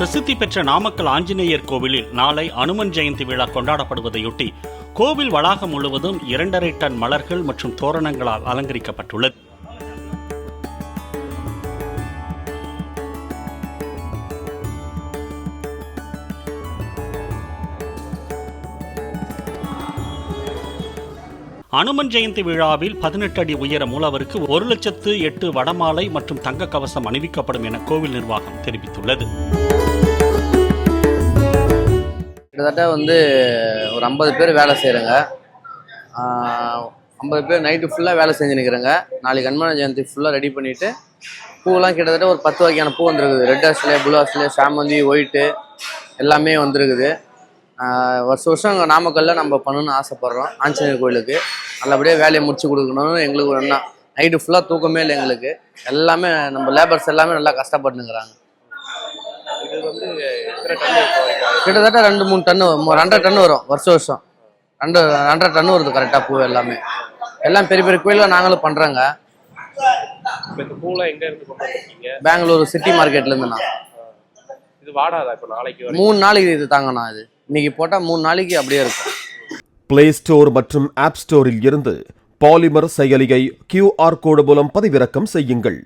பிரசித்தி பெற்ற நாமக்கல் ஆஞ்சநேயர் கோவிலில் நாளை அனுமன் ஜெயந்தி விழா கொண்டாடப்படுவதையொட்டி கோவில் வளாகம் முழுவதும் 2.5 டன் மலர்கள் மற்றும் தோரணங்களால் அலங்கரிக்கப்பட்டுள்ளது. அனுமன் ஜெயந்தி விழாவில் 18 அடி உயர மூலவருக்கு 1,08,000 வடமாலை மற்றும் தங்க கவசம் அணிவிக்கப்படும் என கோவில் நிர்வாகம் தெரிவித்துள்ளது. கிட்டத்தட்ட ஒரு 50 பேர் வேலை செய்கிறேங்க. 50 பேர் நைட்டு ஃபுல்லாக வேலை செஞ்சு நிற்கிறேங்க. நாளைக்கு அனுமன் ஜெயந்தி ஃபுல்லாக ரெடி பண்ணிவிட்டு பூவெல்லாம் கிட்டத்தட்ட ஒரு 10 வகையான பூ வந்துருக்குது. ரெட் ஹாஸ்லே, ப்ளூ ஹாஸ்லே, சாமந்தி, ஒயிட்டு எல்லாமே வந்துருக்குது. வருஷம் நாமக்கல்ல நம்ம பண்ணணும்னு ஆசைப்படுறோம். ஆஞ்சநேயர் கோயிலுக்கு நல்லபடியாக வேலையை முடிச்சு கொடுக்கணும்னு எங்களுக்கு ஒன்றா. நைட்டு ஃபுல்லாக தூக்கமே இல்லை எங்களுக்கு. எல்லாமே நம்ம லேபர்ஸ் எல்லாமே நல்லா கஷ்டப்பட்டுங்கிறாங்க. கிட்டத்தட்ட 2-3 டன்னு 2.5 டன் வரும் வருஷம். 2.5 டன் வருது கரெக்டாக பூ எல்லாமே. எல்லாம் பெரிய பெரிய கோயிலாக நாங்களும் பண்ணுறோங்க. பெங்களூர் சிட்டி மார்க்கெட்லேருந்துண்ணா. இது வாடாதா? இப்போ நாளைக்கு 3 நாளைக்கு இது தாங்கண்ணா. இது இன்னைக்கு போட்டால் 3 நாளைக்கு அப்படியே இருக்கும். பிளே ஸ்டோர் மற்றும் ஆப் ஸ்டோரில் இருந்து பாலிமர் செயலியை QR கோடு மூலம் பதிவிறக்கம் செய்யுங்கள்.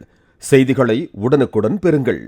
செய்திகளை உடனுக்குடன் பெறுங்கள்.